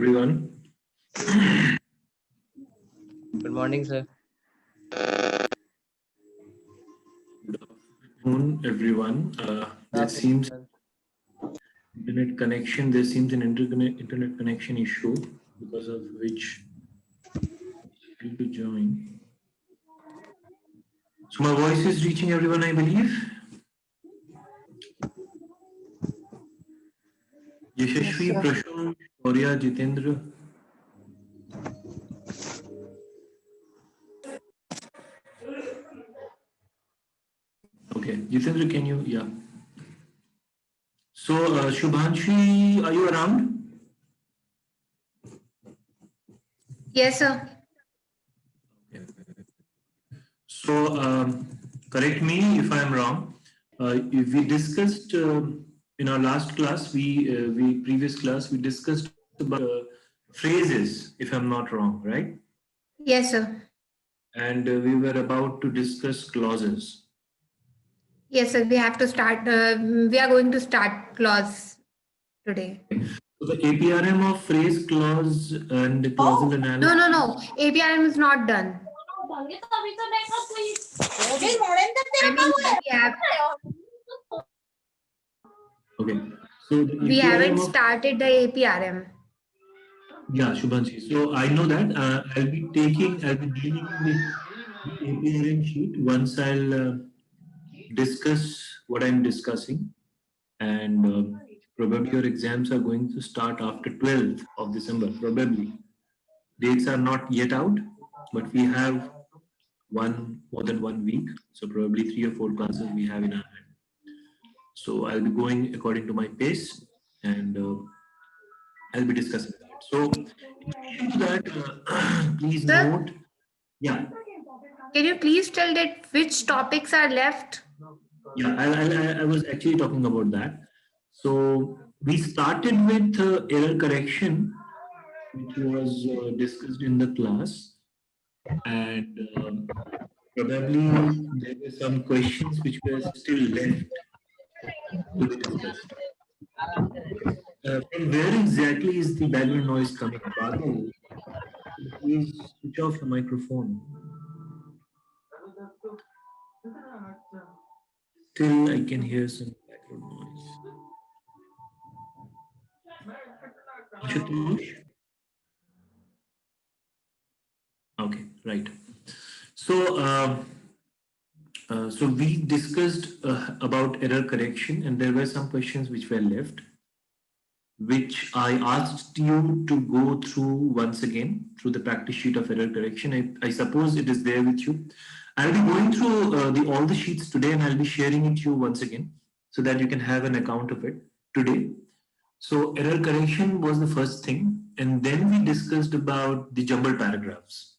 everyone. Good morning, sir. Good afternoon, everyone. There seems internet connection. There seems an internet connection issue because of which failed to join. So my voice is reaching everyone, I believe. Yashashvi, Yes, Prashant, Shaurya, Jitendra. Okay, Jitendra, can you? Yeah. So Shubhanshi, are you around? Yes, sir. Okay. So correct me if I'm wrong. If we discussed in our last class, we previous class we discussed about phrases, if I'm not wrong, right? Yes, sir. And we were about to discuss clauses. Yes, sir. We have to start. We are going to start clause today. So the APRM of phrase, clause, and clausal analysis. No. APRM is not done. I mean, we have. Okay. So the We APRM haven't of, started the APRM. yeah, Shubhanshi. So I know that I'll be dealing with the APRM sheet once I'll discuss what I'm discussing, and probably your exams are going to start after 12th of December. Probably dates are not yet out, but we have more than 1 week, so probably 3 or 4 classes we have in our hand. So I'll be going according to my pace, and I'll be discussing that. So in addition to that, please Sir, note, yeah. can you please tell that which topics are left? Yeah, I was actually talking about that. So we started with error correction, which was discussed in the class, and probably there were some questions which were still left to be discussed. From where exactly is the background noise coming? Badal, please switch off your microphone. Still, I can hear some background noise. Ashutosh? Okay, right. So, so we discussed about error correction, and there were some questions which were left, which I asked you to go through once again through the practice sheet of error correction. I suppose it is there with you. I'll be going through all the sheets today, and I'll be sharing it to you once again so that you can have an account of it today. So error correction was the first thing, and then we discussed about the jumbled paragraphs.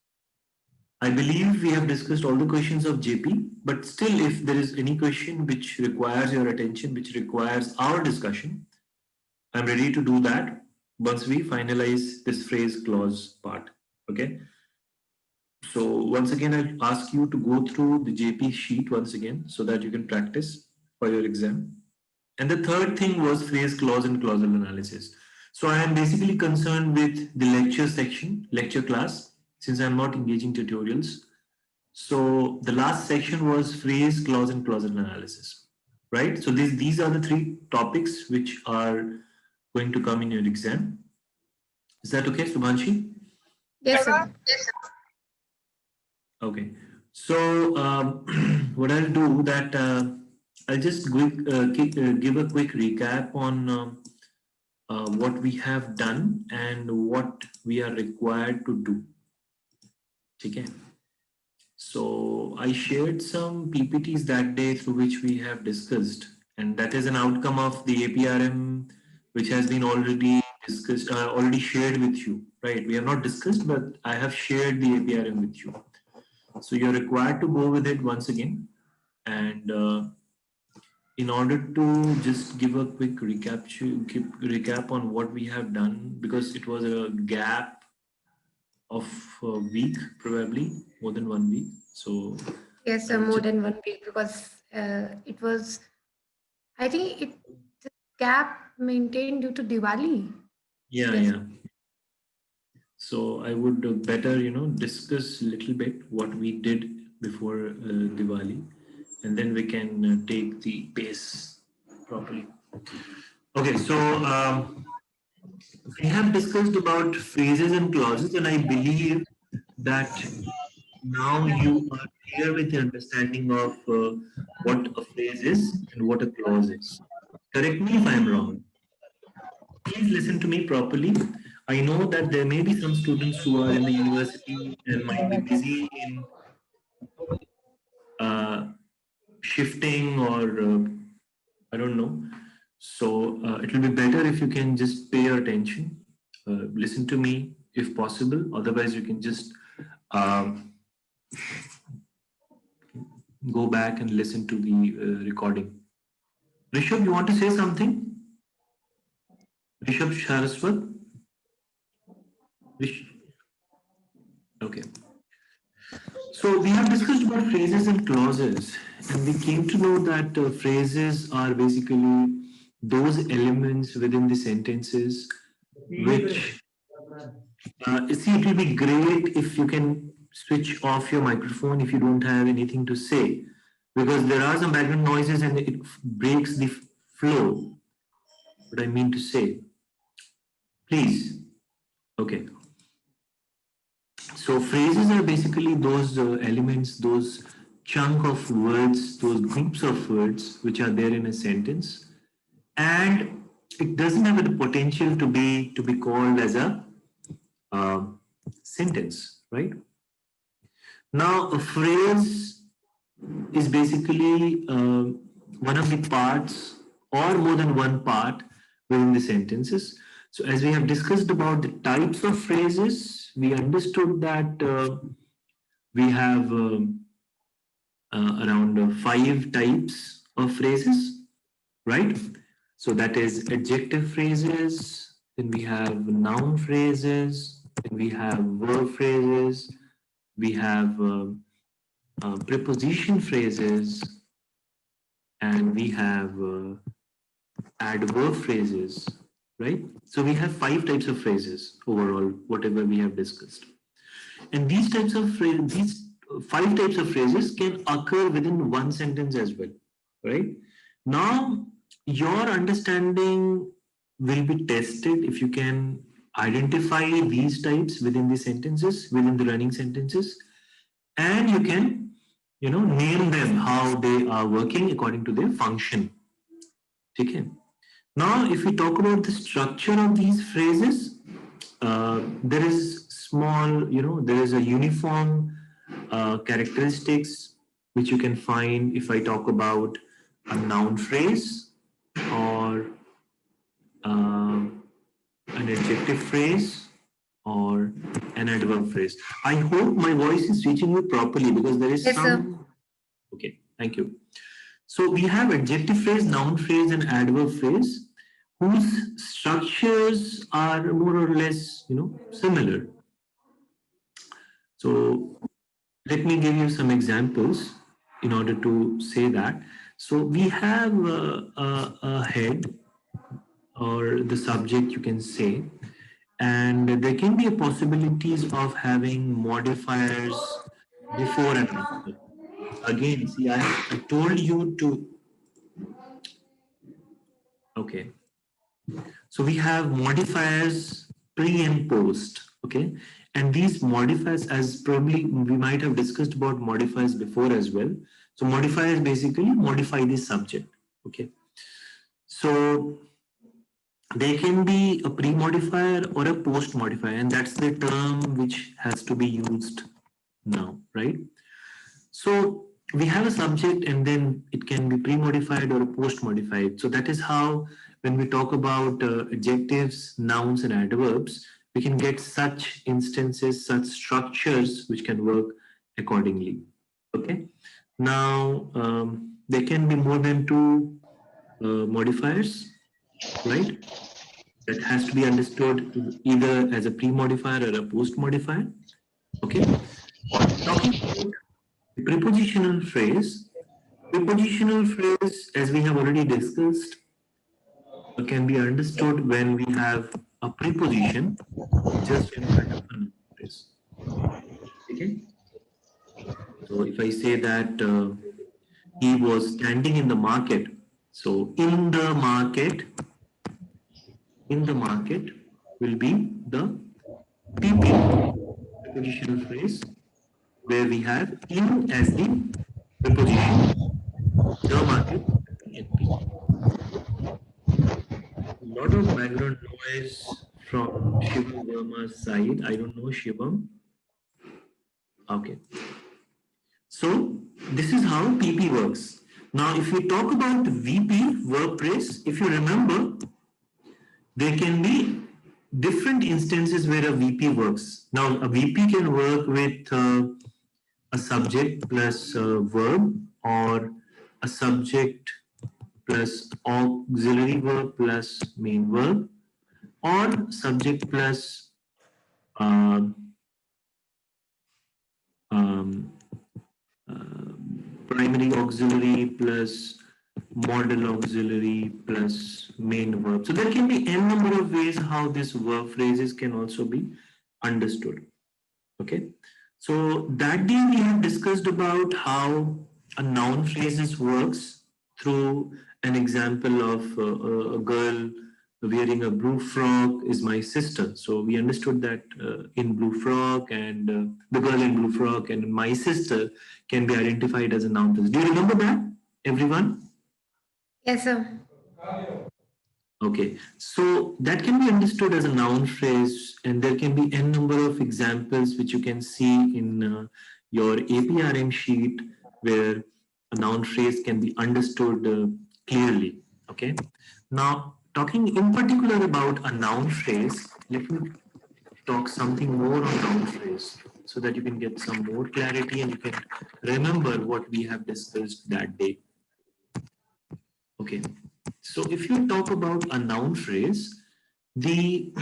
I believe we have discussed all the questions of JP, but still, if there is any question which requires your attention, which requires our discussion, I'm ready to do that once we finalize this phrase clause part. Okay. So once again, I'll ask you to go through the JP sheet once again so that you can practice for your exam. And the third thing was phrase, clause, and clausal analysis. So I am basically concerned with the lecture section, lecture class, since I'm not engaging tutorials. So the last section was phrase, clause, and clausal analysis, right? So these are the 3 topics which are going to come in your exam. Is that okay, Subhanshi? Yes, sir. Okay. So what I'll do that I'll just give a quick recap on what we have done and what we are required to do. Okay. So I shared some PPTs that day through which we have discussed, and that is an outcome of the APRM, which has been already discussed, already shared with you, right? We have not discussed, but I have shared the APRM with you. So you're required to go with it once again. And in order to just give a quick recap on what we have done, because it was a gap of a week, probably more than 1 week. So Yes, sir. More than 1 week because it was. I think the gap maintained due to Diwali. yeah, Yes. yeah. So I would better, discuss a little bit what we did before Diwali, and then we can take the pace properly. Okay, so we have discussed about phrases and clauses, and I believe that now you are clear with the understanding of what a phrase is and what a clause is. Correct me if I'm wrong. Please listen to me properly. I know that there may be some students who are in the university and might be busy in uh, shifting or I don't know. So it will be better if you can just pay your attention, listen to me if possible. Otherwise, you can just um, go back and listen to the recording. Rishabh, you want to say something? Rishabh Saraswat? Okay. So we have discussed about phrases and clauses, and we came to know that phrases are basically those elements within the sentences which, see, it will be great if you can switch off your microphone if you don't have anything to say, because there are some background noises and it breaks the flow. What I mean to say, please. Okay. So phrases are basically those elements, those chunk of words, those groups of words which are there in a sentence, and it doesn't have the potential to be called as a uh, sentence, right? Now, a phrase is basically one of the parts or more than one part within the sentences. So as we have discussed about the types of phrases, we understood that we have around 5 types of phrases, right? So that is adjective phrases, then we have noun phrases, then we have verb phrases, we have preposition phrases, and we have adverb phrases, right? So we have 5 types of phrases overall, whatever we have discussed. And these types of phrases, these 5 types of phrases can occur within one sentence as well, right? Now, your understanding will be tested if you can identify these types within the sentences, within the running sentences, and you can, name them how they are working according to their function. Okay. Now, if we talk about the structure of these phrases, there is small, there is a uniform characteristics which you can find if I talk about a noun phrase or an adjective phrase or an adverb phrase. I hope my voice is reaching you properly because there is Yes, sir. some. Okay, thank you. So we have adjective phrase, noun phrase, and adverb phrase, whose structures are more or less, similar. So let me give you some examples in order to say that. So we have a head or the subject, you can say, and there can be a possibilities of having modifiers before and after. Again, see, I told you to. Okay. So we have modifiers pre and post, okay? And these modifiers, as probably we might have discussed about modifiers before as well. So modifiers basically modify the subject, okay? So there can be a pre-modifier or a post-modifier, and that's the term which has to be used now, right? So we have a subject and then it can be pre-modified or post-modified. So that is how when we talk about adjectives, nouns and adverbs, we can get such instances, such structures which can work accordingly. Okay. Now, there can be more than 2 modifiers, right? That has to be understood either as a pre-modifier or a post-modifier. Okay. Talking about the prepositional phrase, as we have already discussed, can be understood when we have a preposition just in front of a noun phrase. Okay. So if I say that he was standing in the market, so in the market will be the PP prepositional phrase where we have in as the preposition, the market, NP. A lot of background noise from Shivam Verma's side. I don't know Shivam. Okay. So this is how PP works. Now, if we talk about VP, verb phrase, if you remember, there can be different instances where a VP works. Now, a VP can work with a subject plus a verb, or a subject plus auxiliary verb plus main verb, or subject plus um, um, primary auxiliary plus model auxiliary plus main verb. So there can be n number of ways how this verb phrases can also be understood. Okay. So that day we have discussed about how a noun phrases works through an example of a girl wearing a blue frock is my sister. So we understood that in blue frock and the girl in blue frock and my sister can be identified as a noun phrase. Do you remember that, everyone? Yes, sir. Okay, so that can be understood as a noun phrase, and there can be n number of examples which you can see in your APRM sheet where a noun phrase can be understood clearly. Okay, now talking in particular about a noun phrase, let me talk something more on noun phrase so that you can get some more clarity and you can remember what we have discussed that day. Okay, so if you talk about a noun phrase, the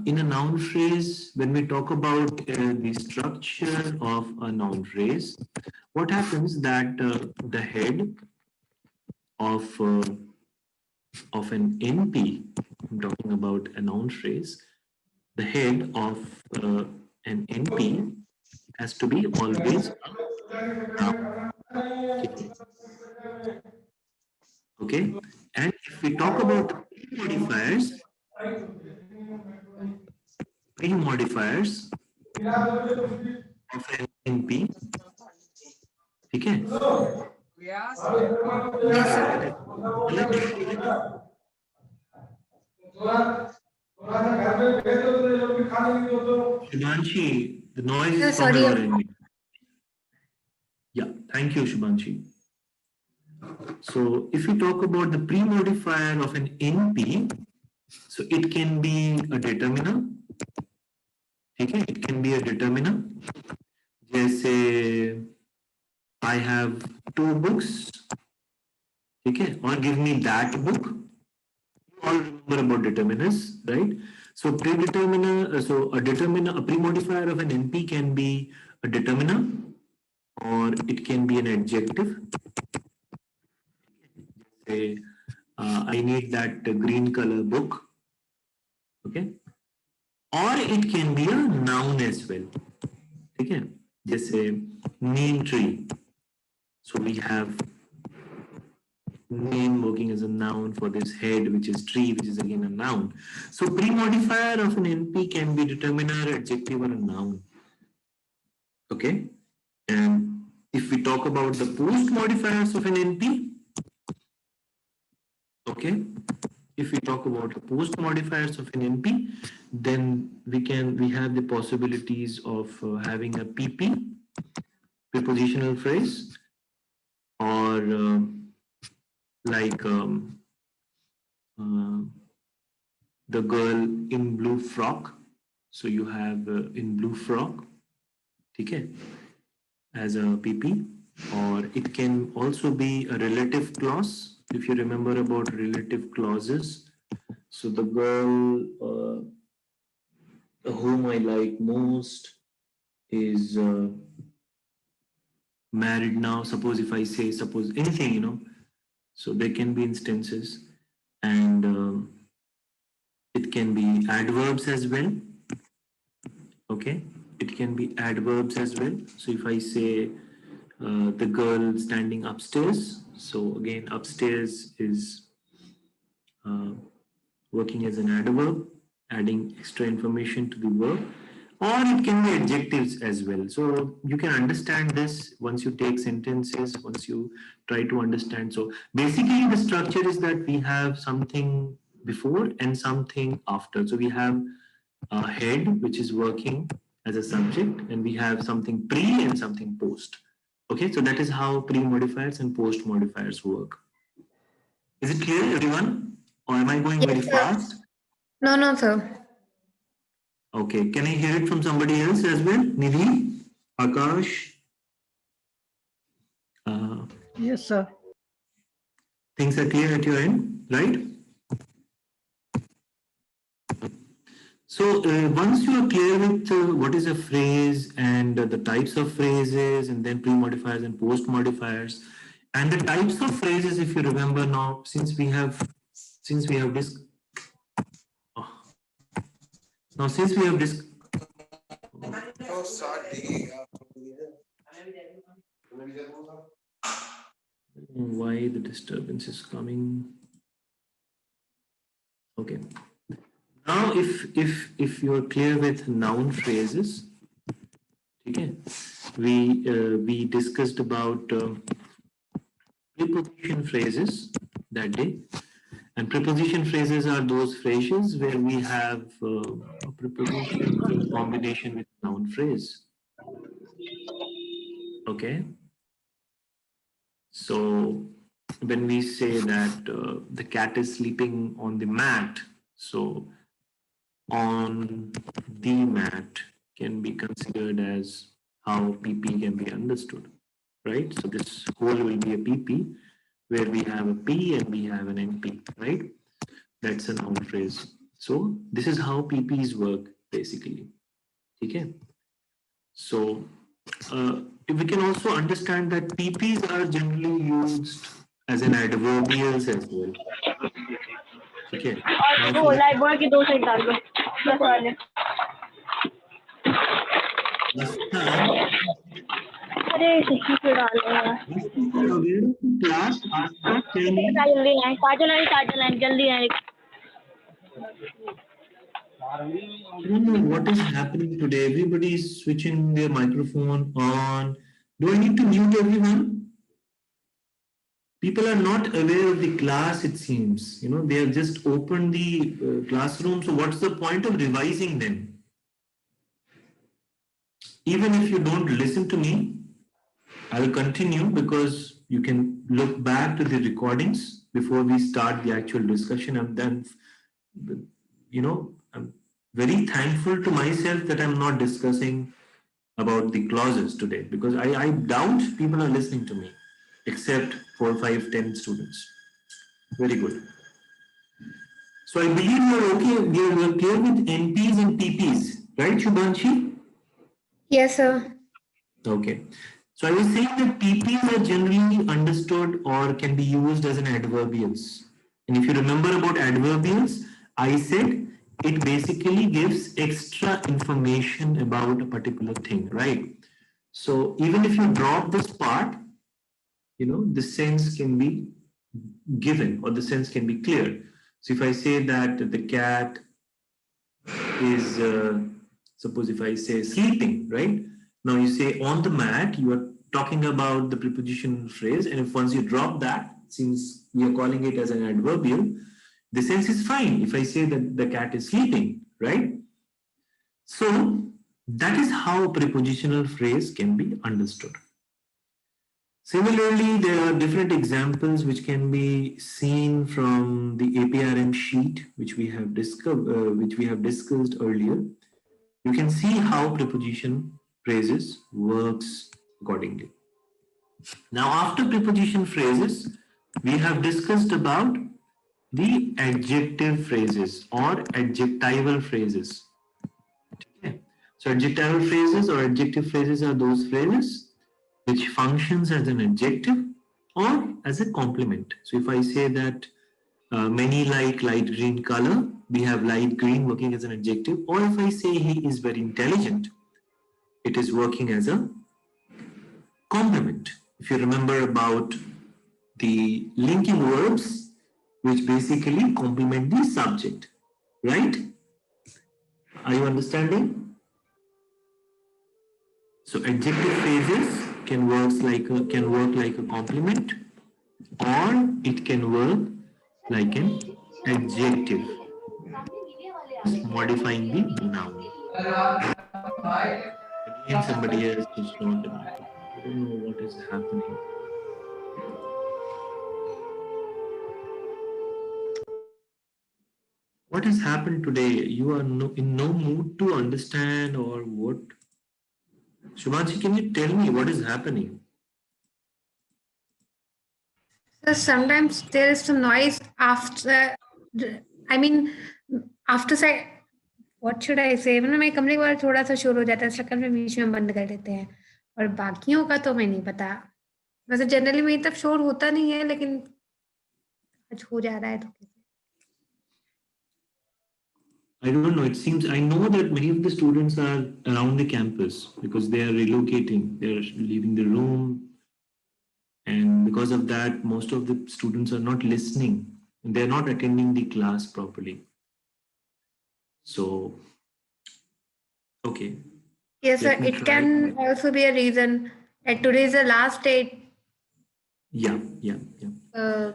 in a noun phrase, when we talk about the structure of a noun phrase, what happens that the head of an NP, I'm talking about a noun phrase, the head of an NP has to be always a noun. Okay, and if we talk about the pre-modifiers of an NP, okay? Yes, sir. Shubhanshi, the noise No, is from sorry. your end. Yeah, thank you, Shubhanshi. So if we talk about the pre-modifier of an NP, so it can be a determiner. Okay, it can be a determiner. Say I have 2 books. Okay, or give me that book. You all remember about determiners, right? So predeterminer, so a determiner, a pre-modifier of an NP can be a determiner, or it can be an adjective. Say, I need that green color book. Okay, or it can be a noun as well. Okay, just say neem tree. So we have name working as a noun for this head, which is tree, which is again a noun. So pre-modifier of an NP can be determiner, adjective, or a noun. Okay, and if we talk about the post modifiers of an NP, okay, if we talk about the post modifiers of an NP, then we have the possibilities of having a PP, prepositional phrase, or like the girl in blue frock. So you have in blue frock, okay, as a PP, or it can also be a relative clause. If you remember about relative clauses, so the girl whom I like most is married now. Suppose if I say, suppose anything, so there can be instances, and It can be adverbs as well. Okay, it can be adverbs as well. So if I say the girl standing upstairs, so again upstairs is working as an adverb, adding extra information to the verb, or it can be adjectives as well. So you can understand this once you take sentences, once you try to understand. So basically the structure is that we have something before and something after. So we have a head which is working as a subject, and we have something pre and something post. Okay, so that is how pre modifiers and post modifiers work. Is it clear, everyone? Or am I going very Yes, sir. fast? No, sir. Okay, can I hear it from somebody else as well? Nidhi, Akash? Yes, sir. Things are clear at your end, right? So once you are clear with what is a phrase and the types of phrases, and then pre-modifiers and post-modifiers, and the types of phrases, if you remember now, since we have this, why the disturbance is coming? Okay. Now, if you are clear with noun phrases, okay, we discussed about preposition phrases that day, and preposition phrases are those phrases where we have a preposition in combination with noun phrase. Okay. So when we say that the cat is sleeping on the mat, so on the mat can be considered as how PP can be understood, right? So this whole will be a PP where we have a P and we have an NP, right? That's a noun phrase. So this is how PPs work basically. Okay. So we can also understand that PPs are generally used as an adverbials as well. Okay. और वो live boy के 2 side डाल दो 10 वाले अरे सही पे डाल दो यार Class, जल्दी आए काजल आए जल्दी आए I don't know what is happening today. Everybody is switching their microphone on. Do I need to mute everyone? People are not aware of the class, it seems. You know, they have just opened the classroom. So what's the point of revising them? Even if you don't listen to me, I will continue because you can look back to the recordings before we start the actual discussion. And then, you know, I'm very thankful to myself that I'm not discussing about the clauses today, because I doubt people are listening to me, except 4, 5, 10 students. Very good. So I believe you're okay, you're clear with NPs and PPs, right, Shubhanshi? Yes, sir. Okay. So I was saying that PPs are generally understood or can be used as an adverbials. And if you remember about adverbials, I said it basically gives extra information about a particular thing, right? So even if you drop this part, you know, the sense can be given or the sense can be clear. So if I say that the cat is, suppose if I say sleeping, right? Now you say on the mat, you are talking about the preposition phrase, and if once you drop that, since we are calling it as an adverbial, the sense is fine if I say that the cat is sleeping, right? So that is how a prepositional phrase can be understood. Similarly, there are different examples which can be seen from the APRM sheet, which we have discussed earlier. You can see how preposition phrases works accordingly. Now, after preposition phrases, we have discussed about the adjective phrases or adjectival phrases. Okay. So adjectival phrases or adjective phrases are those phrases which functions as an adjective or as a complement. So if I say that many like light green color, we have light green working as an adjective. Or if I say he is very intelligent, it is working as a complement. If you remember about the linking verbs, which basically complement the subject, right? Are you understanding? So adjective phrases can work like a complement, or it can work like an adjective, just modifying the noun. Again, somebody else is not. I don't know what is happening. What has happened today? You are in no mood to understand, or what? Shubhanshi, can you tell me what is happening? So sometimes there is some noise after, I mean, after say, what should I say? मतलब मेरे कमरे के बाहर थोड़ा सा शोर हो जाता है, शक्ल में बीच में बंद कर देते हैं, और बाकियों का तो मैं नहीं पता. वैसे जनरली मेरी तरफ शोर होता नहीं है, लेकिन आज हो जा रहा है तो. I don't know. It seems I know that many of the students are around the campus because they are relocating. They are leaving the room, and because of that, most of the students are not listening. They are not attending the class properly. So, okay. Yes, sir. Let me It try. can also be a reason that today is the last day. Yeah.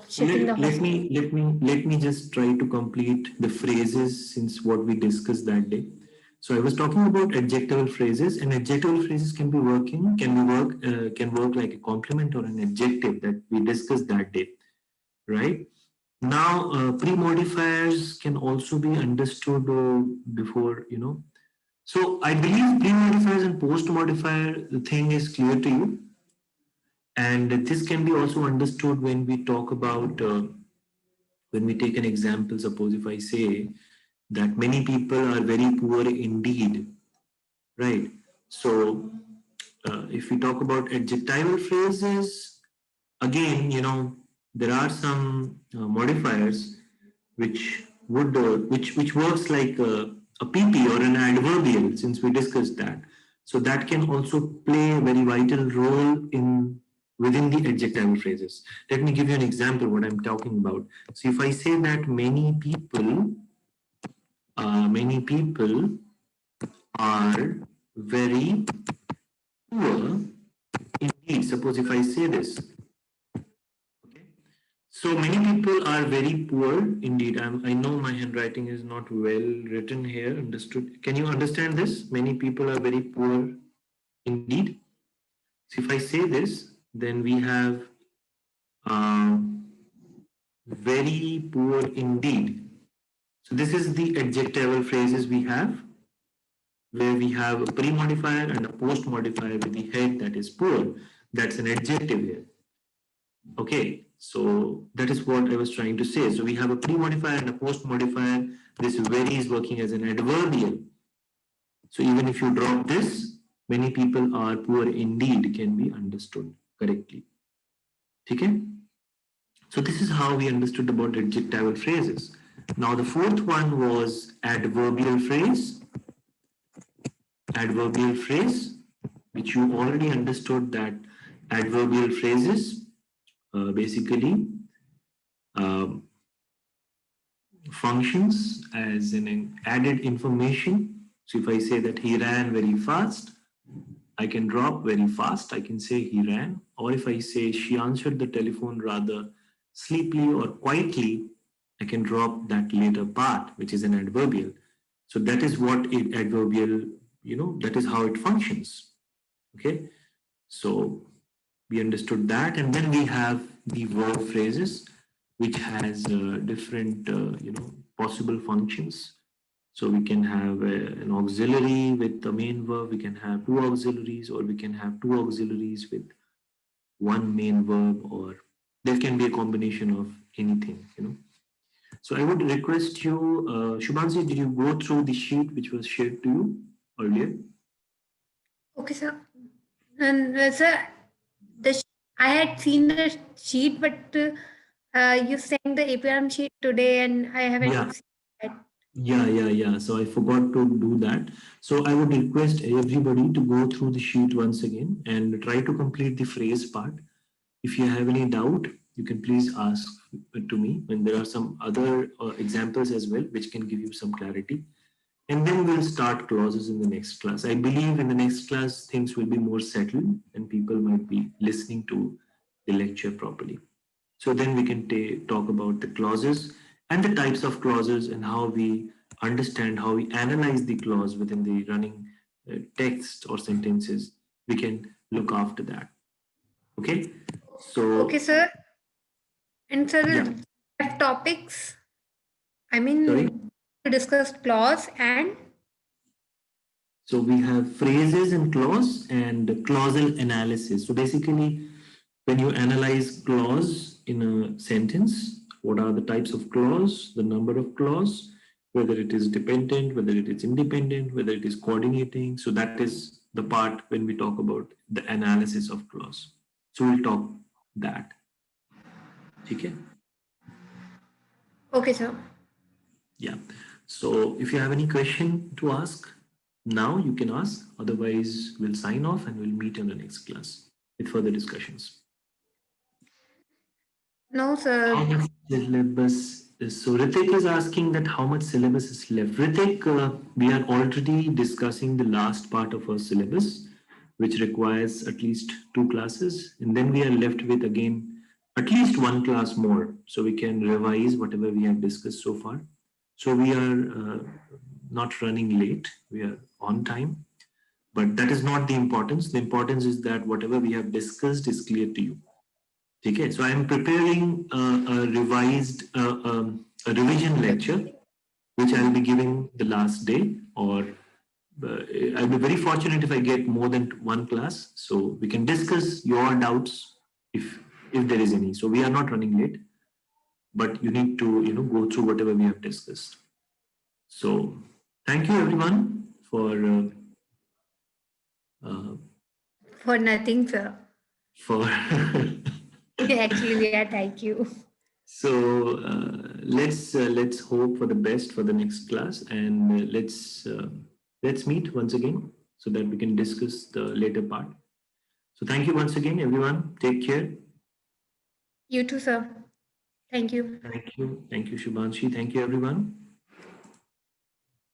Shifting the hospital. Let me just try to complete the phrases since what we discussed that day. So I was talking about adjectival phrases, and adjectival phrases can work like a complement or an adjective that we discussed that day, right? Now, pre-modifiers can also be understood before, So I believe pre-modifiers and post-modifier, the thing is clear to you. And this can be also understood when we talk about, when we take an example, suppose if I say that many people are very poor indeed, right? So if we talk about adjectival phrases, again, there are some modifiers which which works like a PP or an adverbial, since we discussed that. So that can also play a very vital role within the adjectival phrases. Let me give you an example what I'm talking about. So if I say that many people are very poor indeed. Suppose if I say this, okay. So many people are very poor indeed. I know my handwriting is not well written here. Understood? Can you understand this? Many people are very poor indeed. So if I say this, then we have very poor indeed. So this is the adjectival phrases we have, where we have a pre-modifier and a post-modifier with the head that is poor. That's an adjective here. Okay, so that is what I was trying to say. So we have a pre-modifier and a post-modifier. This very is working as an adverbial. So even if you drop this, many people are poor indeed can be understood correctly. Okay? So this is how we understood about adjectival phrases. Now the fourth one was adverbial phrase. Adverbial phrase, which you already understood that adverbial phrases basically functions as an added information. So if I say that he ran very fast, I can drop very fast. I can say he ran. Or if I say she answered the telephone rather sleepily or quietly, I can drop that later part, which is an adverbial. So that is what adverbial, that is how it functions. Okay. So we understood that. And then we have the verb phrases, which has different, possible functions. So we can have an auxiliary with the main verb. We can have two auxiliaries, or we can have two auxiliaries with one main verb, or there can be a combination of anything, So I would request you, Shubhansi, did you go through the sheet which was shared to you earlier? Okay, sir. And sir, I had seen the sheet, but You sent the APRM sheet today and I haven't Yeah. seen it. Yeah. So I forgot to do that. So I would request everybody to go through the sheet once again and try to complete the phrase part. If you have any doubt, you can please ask to me. And there are some other examples as well, which can give you some clarity. And then we'll start clauses in the next class. I believe in the next class, things will be more settled and people might be listening to the lecture properly. So then we can talk about the clauses and the types of clauses and how we understand, how we analyze the clause within the running text or sentences. We can look after that. Okay. So Okay, sir. And sir, yeah. the left topics, I Sorry. mean, to discuss clause and So we have phrases and clause and clausal analysis. So basically, when you analyze clause in a sentence, what are the types of clause, the number of clause, whether it is dependent, whether it is independent, whether it is coordinating. So that is the part when we talk about the analysis of clause. So we'll talk that. Okay. okay, sir. Yeah. So if you have any question to ask, now you can ask. Otherwise, we'll sign off and we'll meet in the next class with further discussions. No, How sir. much syllabus is, so Ritik is asking that how much syllabus is left. Ritik, we are already discussing the last part of our syllabus, which requires at least 2 classes. And then we are left with again at least 1 class more. So we can revise whatever we have discussed so far. So we are not running late. We are on time. But that is not the importance. The importance is that whatever we have discussed is clear to you. Okay, so I am preparing a revised, a revision lecture, which I'll be giving the last day, or I'll be very fortunate if I get more than 1 class, so we can discuss your doubts if there is any. So we are not running late, but you need to go through whatever we have discussed. So thank you everyone For nothing, sir. for Actually, we are thank you. So let's hope for the best for the next class, and let's meet once again so that we can discuss the later part. So thank you once again, everyone. Take care. You too, sir. Thank you. Thank you, Shubhanshi. Thank you, everyone.